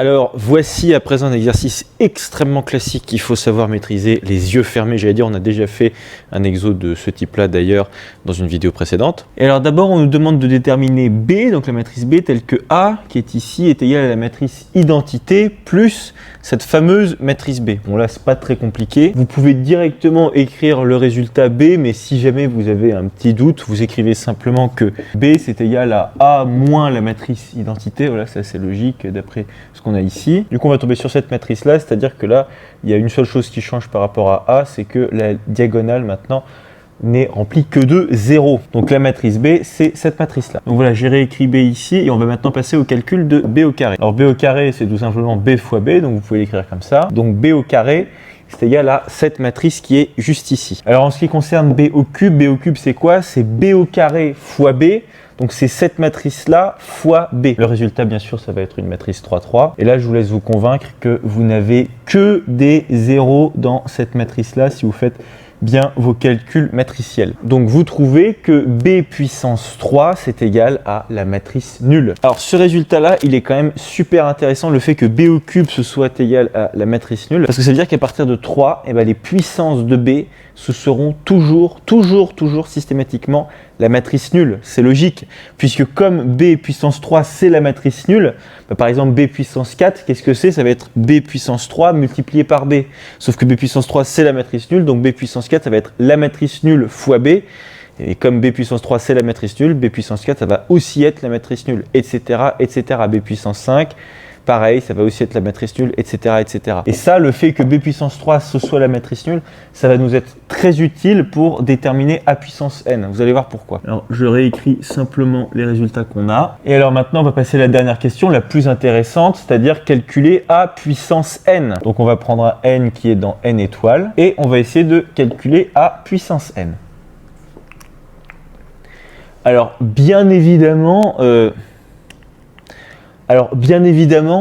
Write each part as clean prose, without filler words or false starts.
Alors voici à présent un exercice extrêmement classique qu'il faut savoir maîtriser les yeux fermés. J'allais dire, on a déjà fait un exo de ce type-là d'ailleurs dans une vidéo précédente. Et alors d'abord on nous demande de déterminer B, donc la matrice B telle que A qui est ici est égale à la matrice identité plus cette fameuse matrice B. Bon là c'est pas très compliqué. Vous pouvez directement écrire le résultat B, mais si jamais vous avez un petit doute, vous écrivez simplement que B c'est égal à A moins la matrice identité. Voilà, c'est assez logique d'après ce qu'on a ici. Du coup, on va tomber sur cette matrice-là, c'est-à-dire que là, il y a une seule chose qui change par rapport à A, c'est que la diagonale, maintenant, n'est remplie que de 0. Donc la matrice B, c'est cette matrice-là. Donc voilà, j'ai réécrit B ici, et on va maintenant passer au calcul de B au carré. Alors B au carré, c'est tout simplement B fois B, donc vous pouvez l'écrire comme ça. Donc B au carré, c'est égal à cette matrice qui est juste ici. Alors en ce qui concerne B au cube c'est quoi? C'est B au carré fois B. Donc c'est cette matrice-là fois B. Le résultat, bien sûr, ça va être une matrice 3, 3. Et là, je vous laisse vous convaincre que vous n'avez que des zéros dans cette matrice-là si vous faites bien vos calculs matriciels. Donc vous trouvez que B puissance 3, c'est égal à la matrice nulle. Alors ce résultat-là, il est quand même super intéressant, le fait que B au cube ce soit égal à la matrice nulle, parce que ça veut dire qu'à partir de 3, eh ben, les puissances de B, ce seront toujours systématiquement la matrice nulle. C'est logique, puisque comme B puissance 3, c'est la matrice nulle, bah, par exemple B puissance 4, qu'est-ce que c'est? Ça va être B puissance 3 multiplié par B. Sauf que B puissance 3, c'est la matrice nulle, donc B puissance 4, ça va être la matrice nulle fois B. Et comme B puissance 3, c'est la matrice nulle, B puissance 4, ça va aussi être la matrice nulle, etc., etc. B puissance 5, pareil, ça va aussi être la matrice nulle, etc., etc. Et ça, le fait que B puissance 3, ce soit la matrice nulle, ça va nous être très utile pour déterminer A puissance n. Vous allez voir pourquoi. Alors, je réécris simplement les résultats qu'on a. Et alors maintenant, on va passer à la dernière question, la plus intéressante, c'est-à-dire calculer A puissance n. Donc, on va prendre un n qui est dans n étoiles, et on va essayer de calculer A puissance n. Alors, bien évidemment,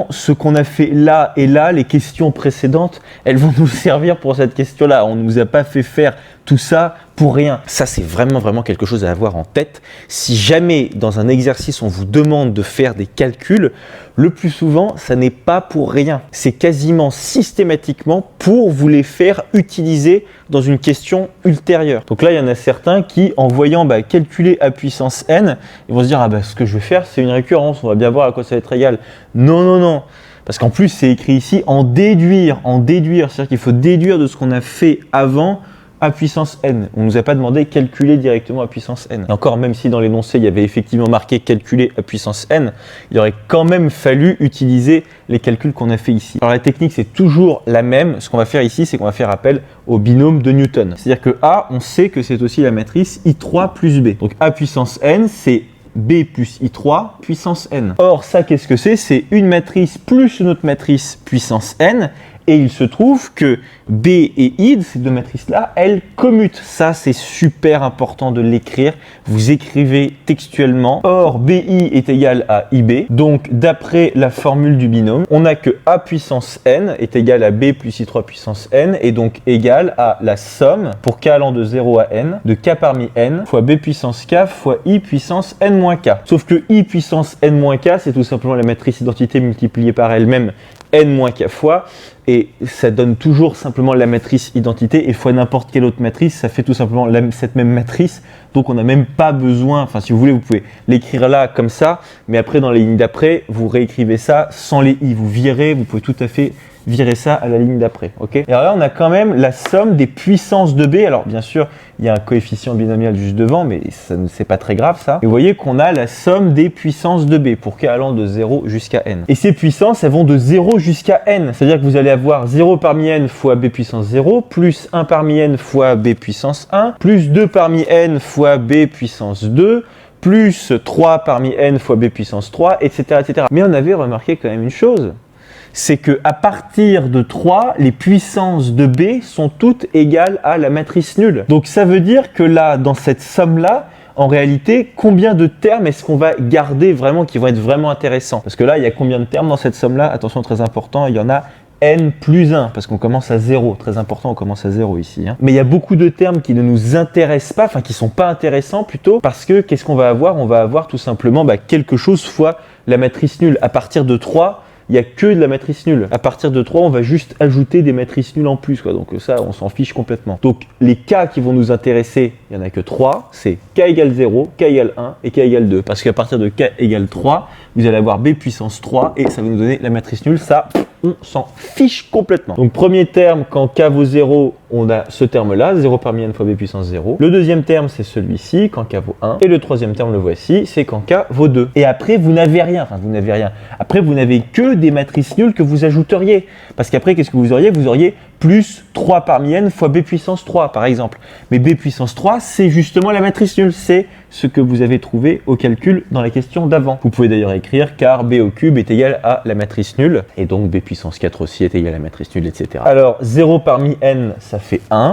ce qu'on a fait là et là, les questions précédentes, elles vont nous servir pour cette question-là. On ne nous a pas fait faire tout ça pour rien. Ça, c'est vraiment quelque chose à avoir en tête. Si jamais, dans un exercice, on vous demande de faire des calculs, le plus souvent, ça n'est pas pour rien. C'est quasiment systématiquement pour vous les faire utiliser dans une question ultérieure. Donc là, il y en a certains qui, en voyant calculer à puissance n, ils vont se dire « Ah ce que je vais faire, c'est une récurrence, on va bien voir à quoi ça va être égal. » Non. Parce qu'en plus, c'est écrit ici en déduire. C'est-à-dire qu'il faut déduire de ce qu'on a fait avant à puissance n. On ne nous a pas demandé calculer directement à puissance n. Et encore, même si dans l'énoncé, il y avait effectivement marqué calculer à puissance n, il aurait quand même fallu utiliser les calculs qu'on a fait ici. Alors la technique, c'est toujours la même. Ce qu'on va faire ici, c'est qu'on va faire appel au binôme de Newton. C'est-à-dire que A, on sait que c'est aussi la matrice I3 plus B. Donc A puissance n, c'est B plus I3 puissance n. Or, ça, qu'est-ce que c'est? C'est une matrice plus une autre matrice puissance n. Et il se trouve que B et I, ces deux matrices-là, elles commutent. Ça, c'est super important de l'écrire. Vous écrivez textuellement. Or, BI est égal à IB. Donc, d'après la formule du binôme, on a que A puissance n est égal à B plus I3 puissance n, et donc égal à la somme, pour k allant de 0 à n, de k parmi n, fois B puissance k fois I puissance n moins k. Sauf que I puissance n moins k, c'est tout simplement la matrice identité multipliée par elle-même, n moins k fois, et ça donne toujours simplement la matrice identité, et fois n'importe quelle autre matrice, ça fait tout simplement cette même matrice, donc on n'a même pas besoin, enfin si vous voulez, vous pouvez l'écrire là comme ça, mais après dans les lignes d'après, vous réécrivez ça sans les i, vous virez, vous pouvez tout à fait virer ça à la ligne d'après, ok? Et alors là, on a quand même la somme des puissances de B. Alors bien sûr, il y a un coefficient binomial juste devant, mais c'est pas très grave ça. Et vous voyez qu'on a la somme des puissances de B pour k allant de 0 jusqu'à n. Et ces puissances, elles vont de 0 jusqu'à n. C'est-à-dire que vous allez avoir 0 parmi n fois B puissance 0, plus 1 parmi n fois B puissance 1, plus 2 parmi n fois B puissance 2, plus 3 parmi n fois B puissance 3, etc., etc. Mais on avait remarqué quand même une chose, c'est qu'à partir de 3, les puissances de B sont toutes égales à la matrice nulle. Donc ça veut dire que là, dans cette somme-là, en réalité, combien de termes est-ce qu'on va garder vraiment qui vont être vraiment intéressants? Parce que là, il y a combien de termes dans cette somme-là? Attention, très important, il y en a n plus 1, parce qu'on commence à 0. Très important, on commence à 0 ici. Mais il y a beaucoup de termes qui ne nous intéressent pas, enfin qui ne sont pas intéressants plutôt, parce que qu'est-ce qu'on va avoir? On va avoir tout simplement quelque chose fois la matrice nulle. À partir de 3, il n'y a que de la matrice nulle. À partir de 3, on va juste ajouter des matrices nulles en plus, quoi. Donc ça, on s'en fiche complètement. Donc les cas qui vont nous intéresser, il n'y en a que 3, c'est k égale 0, k égale 1 et k égale 2. Parce qu'à partir de k égale 3, vous allez avoir b puissance 3 et ça va nous donner la matrice nulle. Ça, on s'en fiche complètement. Donc premier terme, quand k vaut 0, on a ce terme-là, 0 parmi n fois b puissance 0. Le deuxième terme, c'est celui-ci, quand k vaut 1. Et le troisième terme, le voici, c'est quand k vaut 2. Et après, vous n'avez rien. Enfin, vous n'avez rien. Après, vous n'avez que des matrices nulles que vous ajouteriez. Parce qu'après, qu'est-ce que vous auriez? Vous auriez plus 3 parmi n fois b puissance 3, par exemple. Mais b puissance 3, c'est justement la matrice nulle. C'est ce que vous avez trouvé au calcul dans la question d'avant. Vous pouvez d'ailleurs écrire car b au cube est égal à la matrice nulle. Et donc b puissance 4 aussi est égal à la matrice nulle, etc. Alors, 0 parmi n, ça fait 1.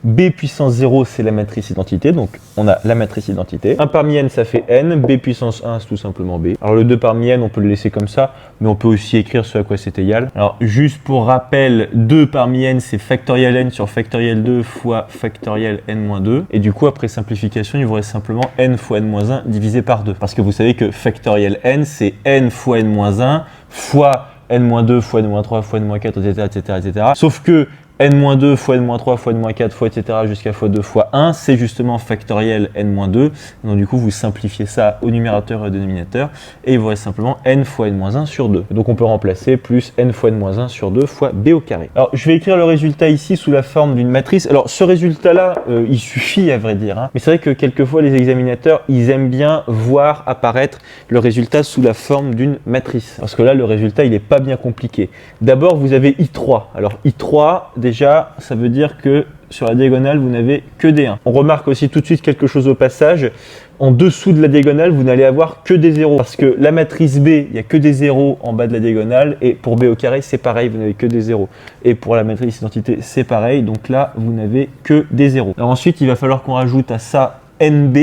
B puissance 0, c'est la matrice identité, donc on a la matrice identité. 1 parmi n, ça fait n, b puissance 1, c'est tout simplement b. Alors le 2 parmi n, on peut le laisser comme ça, mais on peut aussi écrire ce à quoi c'est égal. Alors juste pour rappel, 2 parmi n, c'est factoriel n sur factoriel 2 fois factoriel n-2. Et du coup, après simplification, il vous reste simplement n fois n-1 divisé par 2. Parce que vous savez que factoriel n, c'est n fois n-1 fois n-2 fois n-3 fois n-4, etc., etc., etc. Sauf que n-2 fois n-3 fois n-4 fois etc. jusqu'à x2 fois 1, c'est justement factoriel n-2. Donc du coup, vous simplifiez ça au numérateur et au dénominateur et il vous reste simplement n fois n-1 sur 2. Donc on peut remplacer plus n fois n-1 sur 2 fois b au carré. Alors je vais écrire le résultat ici sous la forme d'une matrice. Alors ce résultat-là, il suffit à vrai dire, hein. Mais c'est vrai que quelquefois les examinateurs, ils aiment bien voir apparaître le résultat sous la forme d'une matrice. Parce que là, le résultat, il n'est pas bien compliqué. D'abord, vous avez I3. Alors I3, déjà, ça veut dire que sur la diagonale, vous n'avez que des 1. On remarque aussi tout de suite quelque chose au passage. En dessous de la diagonale, vous n'allez avoir que des 0. Parce que la matrice B, il n'y a que des 0 en bas de la diagonale. Et pour B au carré, c'est pareil, vous n'avez que des 0. Et pour la matrice identité, c'est pareil. Donc là, vous n'avez que des 0. Alors ensuite, il va falloir qu'on rajoute à ça NB.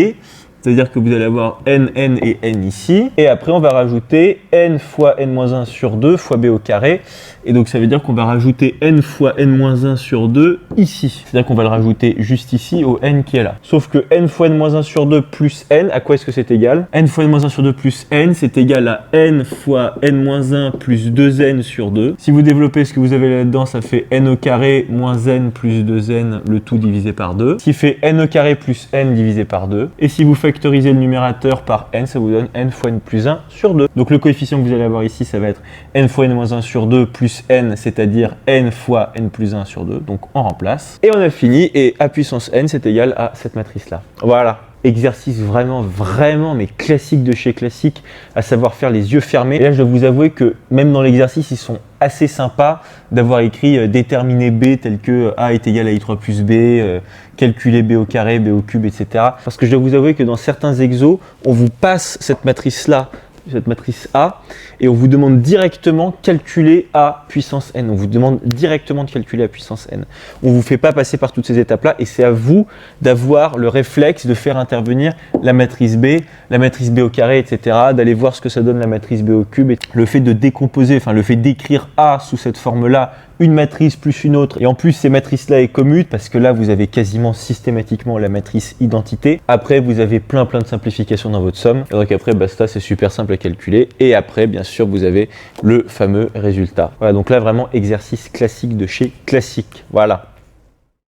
C'est-à-dire que vous allez avoir n, n et n ici. Et après, on va rajouter n fois n-1 sur 2 fois b au carré. Et donc, ça veut dire qu'on va rajouter n fois n-1 sur 2 ici. C'est-à-dire qu'on va le rajouter juste ici au n qui est là. Sauf que n fois n-1 sur 2 plus n, à quoi est-ce que c'est égal? N fois n-1 sur 2 plus n, c'est égal à n fois n-1 plus 2n sur 2. Si vous développez ce que vous avez là-dedans, ça fait n au carré moins n plus 2n, le tout divisé par 2. Ce qui fait n au carré plus n divisé par 2. Et si vous factorisez le numérateur par n, ça vous donne n fois n plus 1 sur 2. Donc le coefficient que vous allez avoir ici, ça va être n fois n-1 sur 2 plus n, c'est-à-dire n fois n plus 1 sur 2. Donc on remplace. Et on a fini. Et a puissance n, c'est égal à cette matrice-là. Voilà. Exercice vraiment, mais classique de chez classique, à savoir faire les yeux fermés. Et là, je dois vous avouer que même dans l'exercice, ils sont assez sympas d'avoir écrit déterminer B tel que A est égal à I3 plus B, calculer B au carré, B au cube, etc. Parce que je dois vous avouer que dans certains exos, on vous passe cette matrice-là, cette matrice A, et on vous demande directement calculer A puissance n. On vous demande directement de calculer A puissance n. On ne vous fait pas passer par toutes ces étapes-là, et c'est à vous d'avoir le réflexe de faire intervenir la matrice B au carré, etc., d'aller voir ce que ça donne la matrice B au cube. Et le fait de décomposer, enfin le fait d'écrire A sous cette forme-là, une matrice plus une autre, et en plus ces matrices-là est commute parce que là vous avez quasiment systématiquement la matrice identité. Après vous avez plein de simplifications dans votre somme, et donc après basta, c'est super simple à calculer, et après bien sûr vous avez le fameux résultat. Voilà, donc là vraiment exercice classique de chez classique, voilà.